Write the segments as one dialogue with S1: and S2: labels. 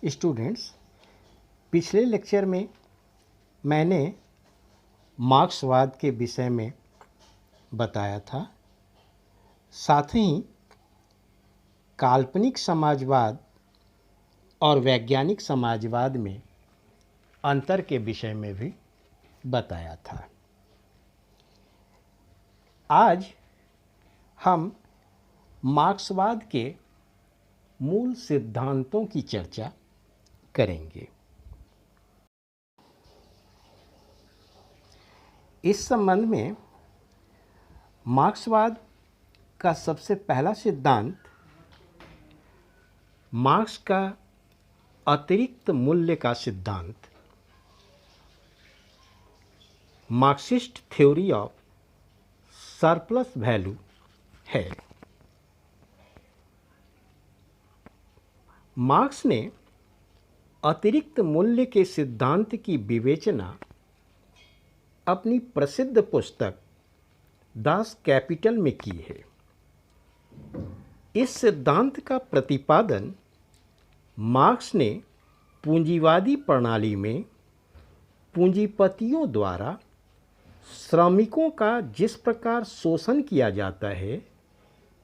S1: Students, पिछले lecture में मैंने मार्क्सवाद के विषय में बताया था। साथ ही काल्पनिक समाजवाद और वैज्ञानिक समाजवाद में अंतर के विषय में भी बताया था। आज हम मार्क्सवाद के मूल सिद्धांतों की चर्चा करेंगे। इस संबंध में मार्क्सवाद का सबसे पहला सिद्धांत मार्क्स का अतिरिक्त मूल्य का सिद्धांत, Marxist theory of surplus value है। मार्क्स ने अतिरिक्त मूल्य के सिद्धांत की विवेचना अपनी प्रसिद्ध पुस्तक दास कैपिटल में की है। इस सिद्धांत का प्रतिपादन मार्क्स ने पूंजीवादी प्रणाली में पूंजीपतियों द्वारा श्रमिकों का जिस प्रकार शोषण किया जाता है,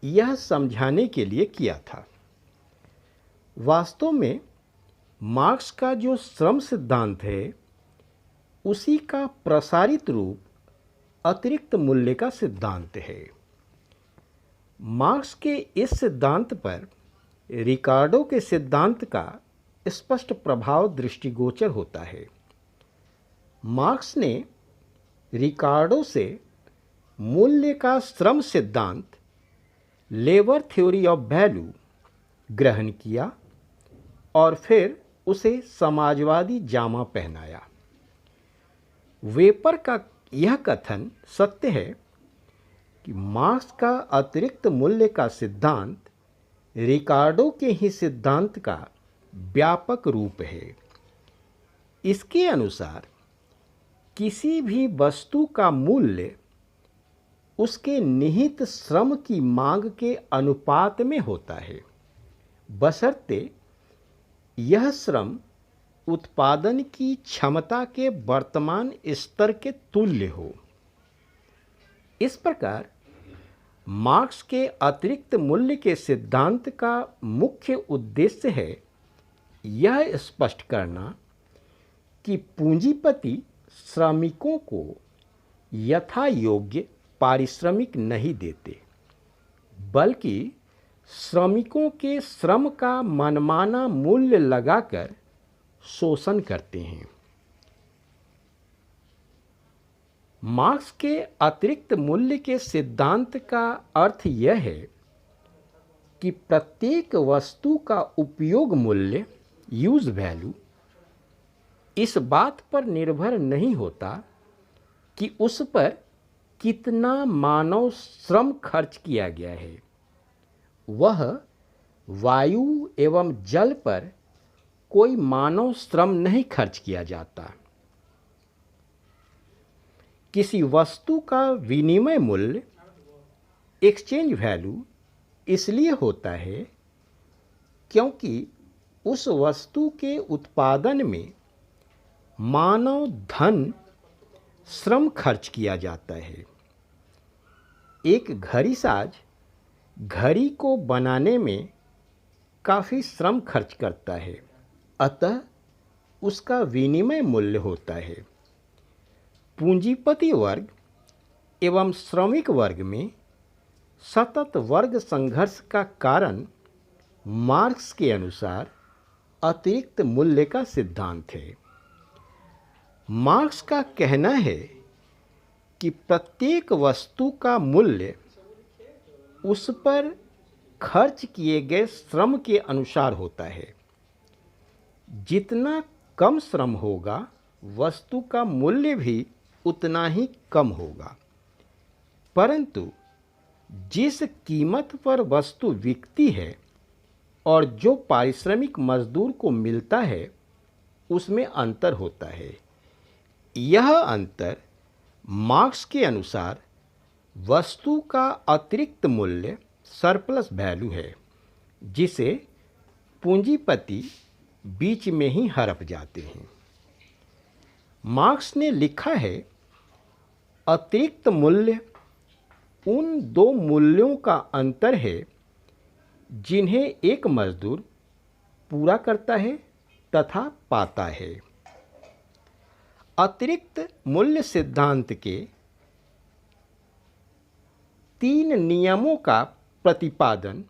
S1: यह समझाने के लिए किया था। वास्तव में मार्क्स का जो श्रम सिद्धांत है, उसी का प्रसारित रूप अतिरिक्त मूल्य का सिद्धांत है। मार्क्स के इस सिद्धांत पर रिकार्डो के सिद्धांत का स्पष्ट प्रभाव दृष्टिगोचर होता है। मार्क्स ने रिकार्डो से मूल्य का श्रम सिद्धांत लेबर थ्योरी ऑफ वैल्यू ग्रहण किया और फिर उसे समाजवादी जामा पहनाया। वेपर का यह कथन सत्य है कि मार्क्स का अतिरिक्त मूल्य का सिद्धांत रिकार्डो के ही सिद्धांत का व्यापक रूप है। इसके अनुसार किसी भी वस्तु का मूल्य उसके निहित श्रम की मांग के अनुपात में होता है, बशर्ते यह श्रम उत्पादन की क्षमता के वर्तमान स्तर के तुल्य हो। इस प्रकार मार्क्स के अतिरिक्त मूल्य के सिद्धांत का मुख्य उद्देश्य है यह स्पष्ट करना कि पूंजीपति श्रमिकों को यथा योग्य पारिश्रमिक नहीं देते, बल्कि श्रमिकों के श्रम का मनमाना मूल्य लगाकर शोषण करते हैं। मार्क्स के अतिरिक्त मूल्य के सिद्धांत का अर्थ यह है कि प्रत्येक वस्तु का उपयोग मूल्य, यूज वैल्यू, इस बात पर निर्भर नहीं होता कि उस पर कितना मानव श्रम खर्च किया गया है। वह वायु एवं जल पर कोई मानव श्रम नहीं खर्च किया जाता। किसी वस्तु का विनिमय मूल्य, एक्सचेंज वैल्यू, इसलिए होता है क्योंकि उस वस्तु के उत्पादन में मानव धन श्रम खर्च किया जाता है। एक घड़ी साज घड़ी को बनाने में काफ़ी श्रम खर्च करता है, अतः उसका विनिमय मूल्य होता है। पूंजीपति वर्ग एवं श्रमिक वर्ग में सतत वर्ग संघर्ष का कारण मार्क्स के अनुसार अतिरिक्त मूल्य का सिद्धांत है। मार्क्स का कहना है कि प्रत्येक वस्तु का मूल्य उस पर खर्च किए गए श्रम के अनुसार होता है। जितना कम श्रम होगा, वस्तु का मूल्य भी उतना ही कम होगा। परंतु जिस कीमत पर वस्तु बिकती है और जो पारिश्रमिक मजदूर को मिलता है, उसमें अंतर होता है। यह अंतर मार्क्स के अनुसार वस्तु का अतिरिक्त मूल्य सरप्लस वैल्यू है, जिसे पूंजीपति बीच में ही हड़प जाते हैं। मार्क्स ने लिखा है, अतिरिक्त मूल्य उन दो मूल्यों का अंतर है जिन्हें एक मजदूर पूरा करता है तथा पाता है। अतिरिक्त मूल्य सिद्धांत के 3 नियमों का प्रतिपादन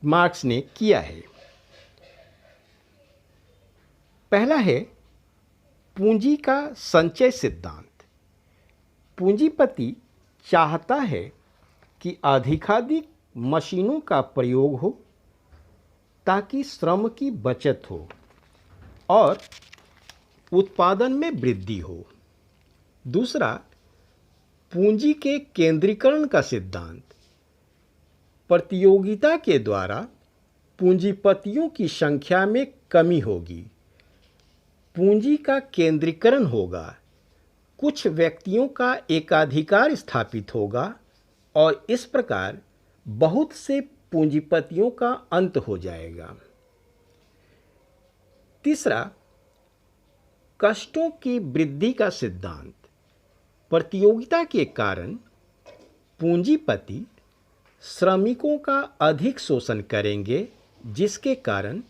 S1: मार्क्स ने किया है। पहला है पूंजी का संचय सिद्धांत। पूंजीपति चाहता है कि अधिकाधिक मशीनों का प्रयोग हो ताकि श्रम की बचत हो और उत्पादन में वृद्धि हो। दूसरा, पूंजी के केंद्रीकरण का सिद्धांत। प्रतियोगिता के द्वारा पूंजीपतियों की संख्या में कमी होगी, पूंजी का केंद्रीकरण होगा, कुछ व्यक्तियों का एकाधिकार स्थापित होगा और इस प्रकार बहुत से पूंजीपतियों का अंत हो जाएगा। तीसरा, कष्टों की वृद्धि का सिद्धांत। प्रतियोगिता के कारण पूंजीपति श्रमिकों का अधिक शोषण करेंगे, जिसके कारण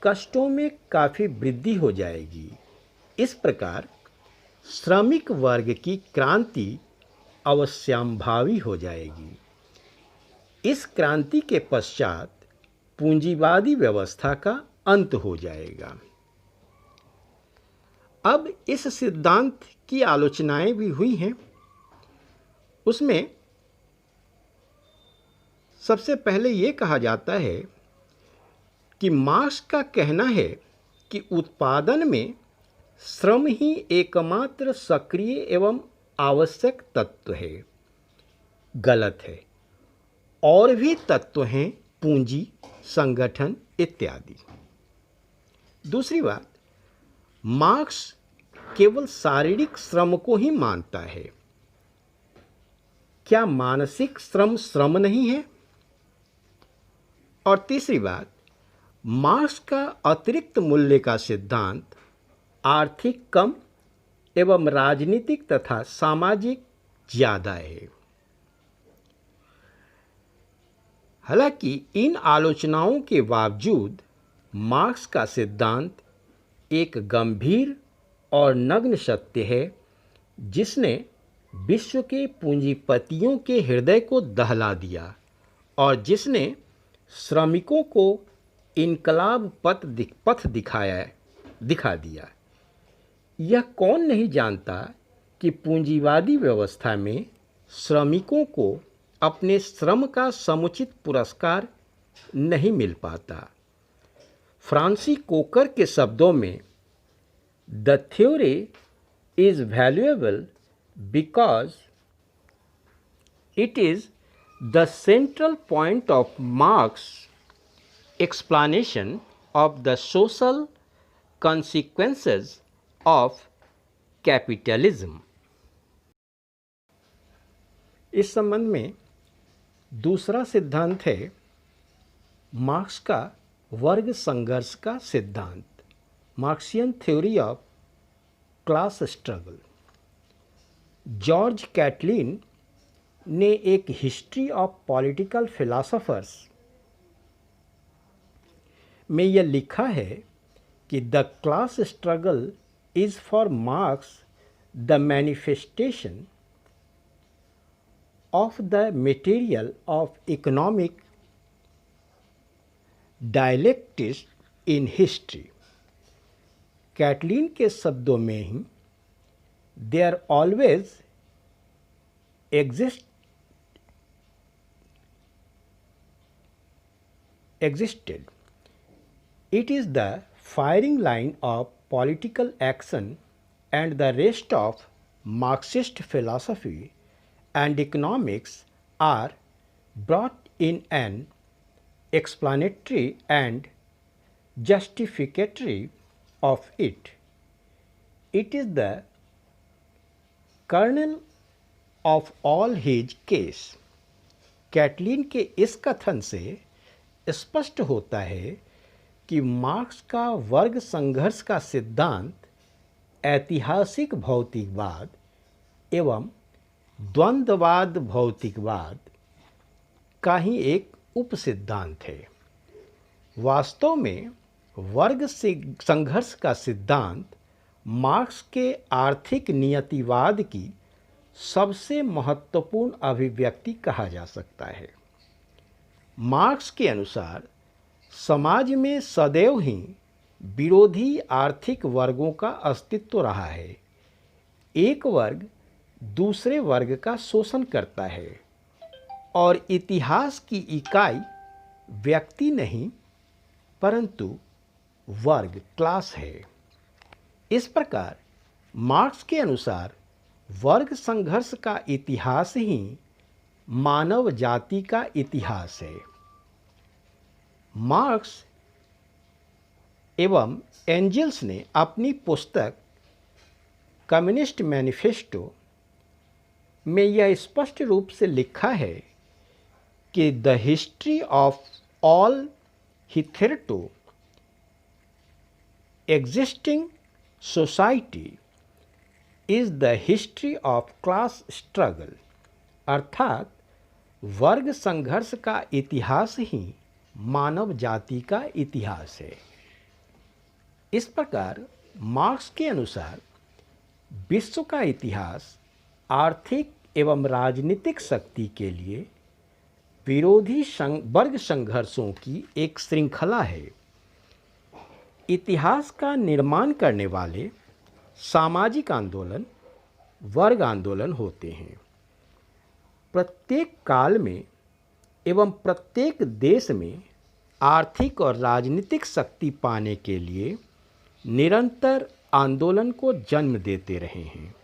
S1: कष्टों में काफ़ी वृद्धि हो जाएगी। इस प्रकार श्रमिक वर्ग की क्रांति अवश्यंभावी हो जाएगी। इस क्रांति के पश्चात पूंजीवादी व्यवस्था का अंत हो जाएगा। अब इस सिद्धांत की आलोचनाएं भी हुई हैं। उसमें सबसे पहले ये कहा जाता है कि मार्क्स का कहना है कि उत्पादन में श्रम ही एकमात्र सक्रिय एवं आवश्यक तत्व है। गलत है, और भी तत्व हैं, पूंजी, संगठन इत्यादि। दूसरी बात, मार्क्स केवल शारीरिक श्रम को ही मानता है। क्या मानसिक श्रम श्रम नहीं है? और तीसरी बात, मार्क्स का अतिरिक्त मूल्य का सिद्धांत आर्थिक कम एवं राजनीतिक तथा सामाजिक ज़्यादा है। हालांकि इन आलोचनाओं के बावजूद मार्क्स का सिद्धांत एक गंभीर और नग्न सत्य है जिसने विश्व के पूंजीपतियों के हृदय को दहला दिया और जिसने श्रमिकों को इनकलाब पथ दिखा दिया। यह कौन नहीं जानता कि पूंजीवादी व्यवस्था में श्रमिकों को अपने श्रम का समुचित पुरस्कार नहीं मिल पाता। फ्रांसिस कोकर के शब्दों में, the theory is valuable because it is the central point of marks explanation of the social consequences of capitalism। इस संबंध में दूसरा सिद्धांत है मार्क्स का वर्ग संघर्ष का सिद्धांत, Marxian theory of class struggle. George Catlin ने एक हिस्ट्री ऑफ पॉलिटिकल फिलोसोफर्स में यह लिखा है कि the class struggle is for Marx the manifestation of the material of economic dialectics in history. Catlin के शब्दों में ही, there always existed. It is the firing line of political action, and the rest of Marxist philosophy and economics are brought in an explanatory and justificatory of it. It is the kernel of all his case. Catlin के इस कथन से स्पष्ट होता है कि marks का वर्ग संघर्ष का सिद्धांत ऐतिहासिक भौतिकवाद एवं द्वंद्ववाद भौतिकवाद का ही एक उपसिद्धांत है। वास्तव में वर्ग संघर्ष का सिद्धांत मार्क्स के आर्थिक नियतिवाद की सबसे महत्वपूर्ण अभिव्यक्ति कहा जा सकता है। मार्क्स के अनुसार समाज में सदैव ही विरोधी आर्थिक वर्गों का अस्तित्व रहा है। एक वर्ग दूसरे वर्ग का शोषण करता है और इतिहास की इकाई व्यक्ति नहीं परंतु वर्ग क्लास है। इस प्रकार मार्क्स के अनुसार वर्ग संघर्ष का इतिहास ही मानव जाति का इतिहास है। मार्क्स एवं एंजल्स ने अपनी पुस्तक कम्युनिस्ट मैनिफेस्टो में यह स्पष्ट रूप से लिखा है कि the history of all hitherto existing society is the history of class struggle, अर्थात वर्ग संघर्ष का इतिहास ही मानव जाति का इतिहास है। इस प्रकार मार्क्स के अनुसार विश्व का इतिहास आर्थिक एवं राजनीतिक शक्ति के लिए विरोधी वर्ग संघर्षों की एक श्रृंखला है। इतिहास का निर्माण करने वाले सामाजिक आंदोलन वर्ग आंदोलन होते हैं। प्रत्येक काल में एवं प्रत्येक देश में आर्थिक और राजनीतिक शक्ति पाने के लिए निरंतर आंदोलन को जन्म देते रहे हैं।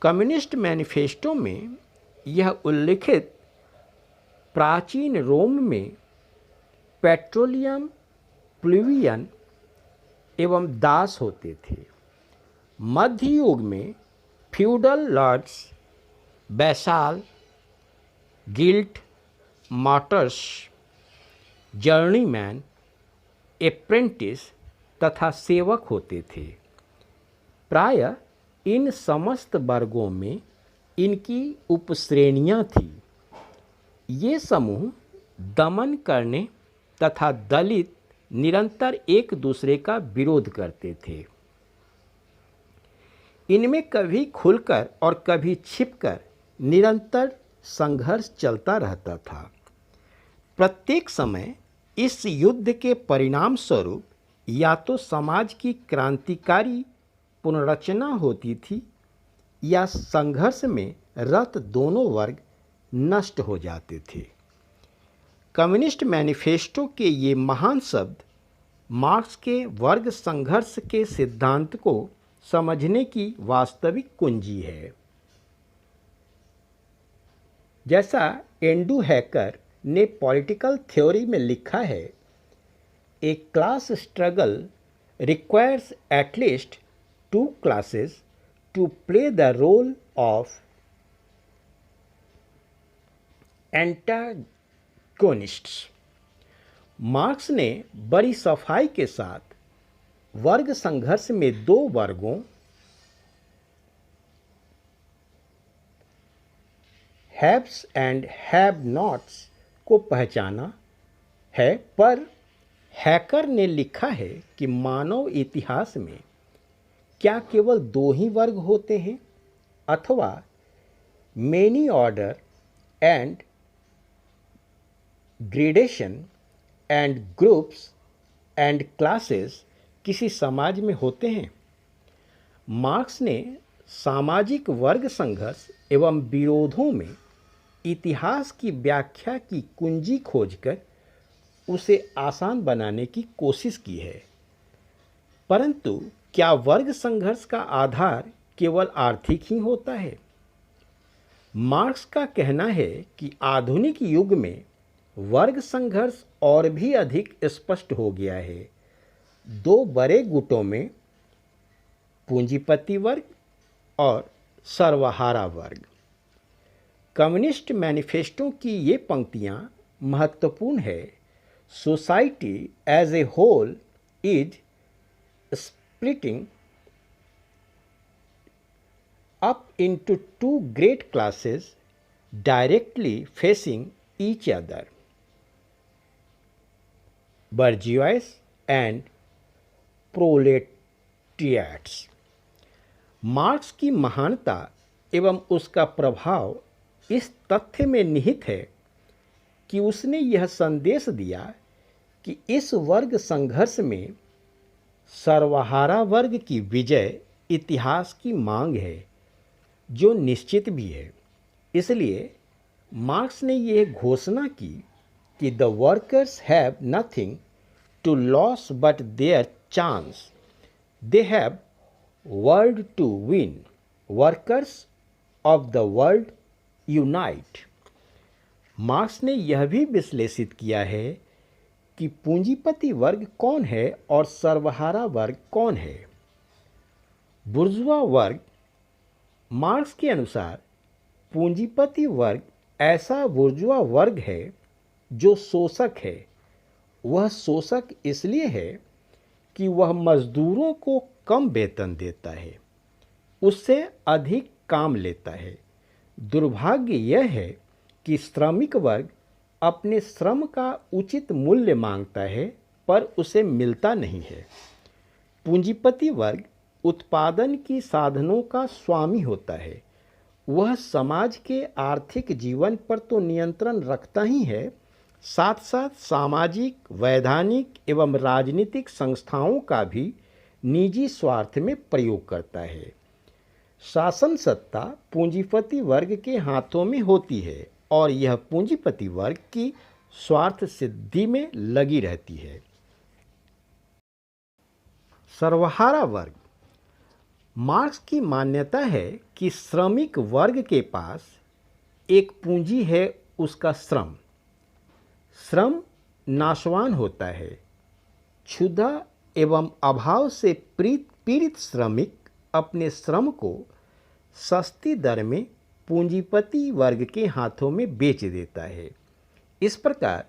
S1: कम्युनिस्ट मैनिफेस्टो में यह उल्लिखित प्राचीन रोम में पेट्रोलियम प्लूवियन एवं दास होते थे। मध्य युग में feudal lords vassal guild masters journeyman apprentice तथा सेवक होते थे। प्रायः इन समस्त वर्गों में इनकी उपश्रेणियां थीं। ये समूह दमन करने तथा दलित निरंतर एक दूसरे का विरोध करते थे। इनमें कभी खुलकर और कभी छिपकर निरंतर संघर्ष चलता रहता था। प्रत्येक समय इस युद्ध के परिणाम स्वरूप या तो समाज की क्रांतिकारी पुनर्रचना होती थी या संघर्ष में रत दोनों वर्ग नष्ट हो जाते थे। कम्युनिस्ट मैनिफेस्टो के ये महान शब्द मार्क्स के वर्ग संघर्ष के सिद्धांत को समझने की वास्तविक कुंजी है। जैसा एंड्रू हैकर ने पॉलिटिकल थ्योरी में लिखा है, a class struggle requires at least two classes to play the role of antagonists. Marx ने बड़ी सफाई के साथ वर्ग संघर्ष में दो वर्गों हैव्स एंड हैव नॉट्स को पहचाना है, पर हैकर ने लिखा है कि मानव इतिहास में क्या केवल दो ही वर्ग होते हैं अथवा many order and gradation and groups and classes किसी समाज में होते हैं। मार्क्स ने सामाजिक वर्ग संघर्ष एवं विरोधों में इतिहास की व्याख्या की कुंजी खोजकर उसे आसान बनाने की कोशिश की है। परंतु क्या वर्ग संघर्ष का आधार केवल आर्थिक ही होता है? मार्क्स का कहना है कि आधुनिक युग में वर्ग संघर्ष और भी अधिक स्पष्ट हो गया है। दो बड़े गुटों में पूंजीपति वर्ग और सर्वहारा वर्ग। कम्युनिस्ट मैनिफेस्टो की ये पंक्तियाँ महत्वपूर्ण है। Society as a whole is splitting up into two great classes directly facing each other, bourgeois and proletariats। Marks की महानता एवं उसका प्रभाव इस तथ्य में निहित है कि उसने यह संदेश दिया कि इस वर्ग संघर्ष में सर्वहारा वर्ग की विजय इतिहास की मांग है, जो निश्चित भी है। इसलिए मार्क्स ने यह घोषणा की कि the workers have nothing to lose but their chains, they have world to win, workers of the world unite. Marx ने यह भी विश्लेषित किया है कि पूंजीपति वर्ग कौन है और सर्वहारा वर्ग कौन है। बुर्जुआ वर्ग। मार्क्स के अनुसार पूंजीपति वर्ग ऐसा बुर्जुआ वर्ग है जो शोषक है। वह शोषक इसलिए है कि वह मजदूरों को कम वेतन देता है, उससे अधिक काम लेता है। दुर्भाग्य यह है कि श्रमिक वर्ग अपने श्रम का उचित मूल्य मांगता है, पर उसे मिलता नहीं है। पूंजीपति वर्ग उत्पादन की साधनों का स्वामी होता है। वह समाज के आर्थिक जीवन पर तो नियंत्रण रखता ही है, साथ साथ सामाजिक, वैधानिक एवं राजनीतिक संस्थाओं का भी निजी स्वार्थ में प्रयोग करता है। शासन सत्ता पूंजीपति वर्ग के हाथों में होती है और यह पूंजीपति वर्ग की स्वार्थ सिद्धि में लगी रहती है। सर्वहारा वर्ग। मार्क्स की मान्यता है कि श्रमिक वर्ग के पास एक पूंजी है, उसका श्रम। श्रम नाशवान होता है। क्षुधा एवं अभाव से पीड़ित श्रमिक अपने श्रम को सस्ती दर में पूंजीपति वर्ग के हाथों में बेच देता है। इस प्रकार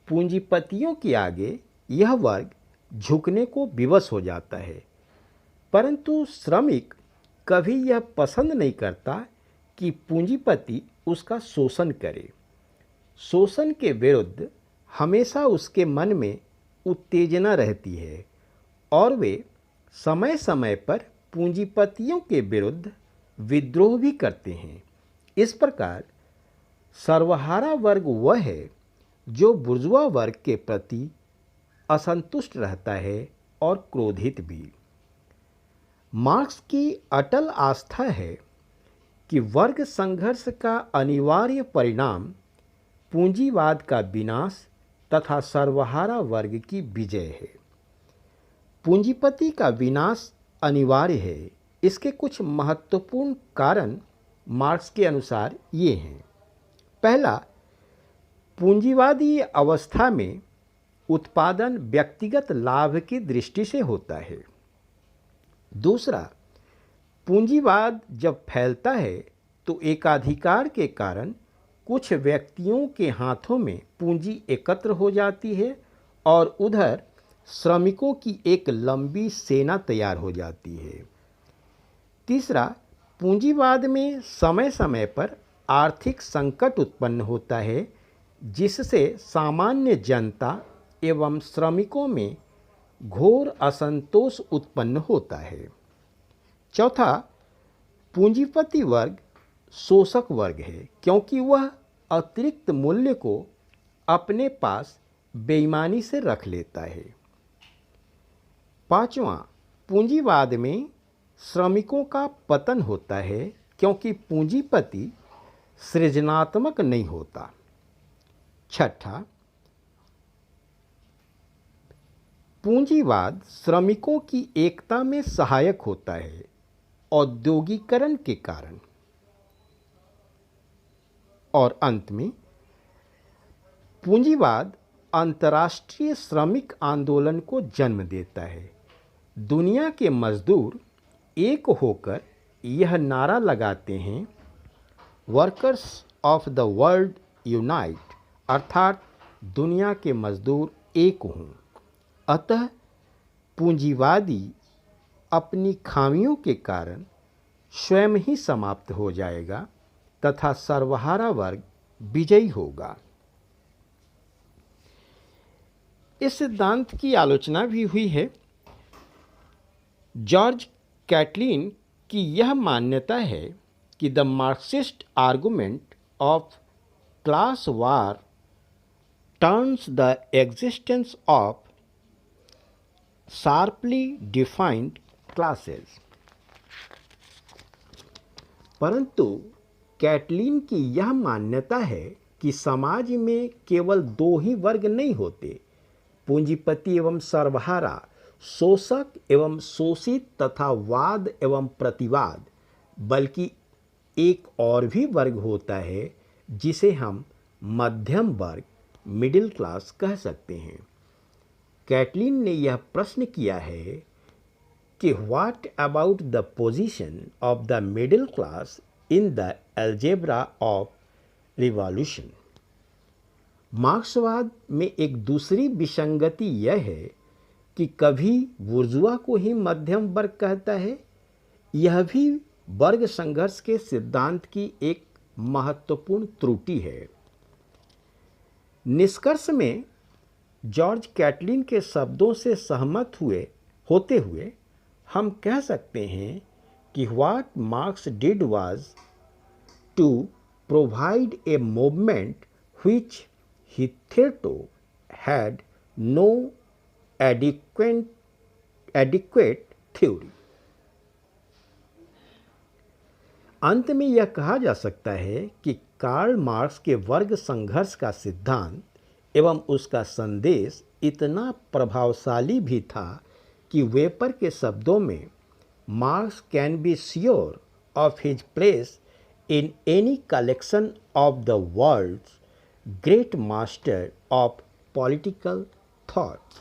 S1: पूंजीपतियों के आगे यह वर्ग झुकने को विवश हो जाता है, परंतु श्रमिक कभी यह पसंद नहीं करता कि पूंजीपति उसका शोषण करे। शोषण के विरुद्ध हमेशा उसके मन में उत्तेजना रहती है और वे समय समय पर पूंजीपतियों के विरुद्ध विद्रोह भी करते हैं। इस प्रकार सर्वहारा वर्ग वह है जो बुर्जुआ वर्ग के प्रति असंतुष्ट रहता है और क्रोधित भी। मार्क्स की अटल आस्था है कि वर्ग संघर्ष का अनिवार्य परिणाम पूंजीवाद का विनाश तथा सर्वहारा वर्ग की विजय है। पूंजीपति का विनाश अनिवार्य है। इसके कुछ महत्वपूर्ण कारण मार्क्स के अनुसार ये हैं। पहला, पूंजीवादी अवस्था में उत्पादन व्यक्तिगत लाभ की दृष्टि से होता है। दूसरा, पूंजीवाद जब फैलता है तो एकाधिकार के कारण कुछ व्यक्तियों के हाथों में पूंजी एकत्र हो जाती है और उधर श्रमिकों की एक लंबी सेना तैयार हो जाती है। तीसरा, पूंजीवाद में समय समय पर आर्थिक संकट उत्पन्न होता है, जिससे सामान्य जनता एवं श्रमिकों में घोर असंतोष उत्पन्न होता है। चौथा, पूंजीपति वर्ग शोषक वर्ग है, क्योंकि वह अतिरिक्त मूल्य को अपने पास बेईमानी से रख लेता है। पांचवा, पूंजीवाद में श्रमिकों का पतन होता है, क्योंकि पूंजीपति सृजनात्मक नहीं होता। छठा, पूंजीवाद श्रमिकों की एकता में सहायक होता है औद्योगिकरण के कारण। और अंत में, पूंजीवाद अंतर्राष्ट्रीय श्रमिक आंदोलन को जन्म देता है। दुनिया के मजदूर एक होकर यह नारा लगाते हैं, workers of the world unite, अर्थात दुनिया के मजदूर एक हों। अतः पूंजीवादी अपनी खामियों के कारण स्वयं ही समाप्त हो जाएगा तथा सर्वहारा वर्ग विजयी होगा। इस सिद्धांत की आलोचना भी हुई है। जॉर्ज कैटलिन की यह मान्यता है कि the Marxist argument of class war turns the existence of sharply defined classes. परंतु कैटलिन की यह मान्यता है कि समाज में केवल दो ही वर्ग नहीं होते, पूंजीपति एवं सर्वहारा, शोषक एवं शोषित तथा वाद एवं प्रतिवाद, बल्कि एक और भी वर्ग होता है जिसे हम मध्यम वर्ग, मिडिल क्लास कह सकते हैं। कैटलिन ने यह प्रश्न किया है कि what about the position of the middle class in the algebra of revolution. मार्क्सवाद में एक दूसरी विसंगति यह है कि कभी बुर्जुआ को ही मध्यम वर्ग कहता है। यह भी वर्ग संघर्ष के सिद्धांत की एक महत्वपूर्ण त्रुटि है। निष्कर्ष में जॉर्ज कैटलिन के शब्दों से सहमत होते हुए हम कह सकते हैं कि what Marx did was to provide a movement which hitherto had no adequate theory। अंत में यह कहा जा सकता है कि कार्ल मार्क्स के वर्ग संघर्ष का सिद्धांत एवं उसका संदेश इतना प्रभावशाली भी था कि वेपर के शब्दों में marks can be sure of his place in any collection of the world's great master of political thought।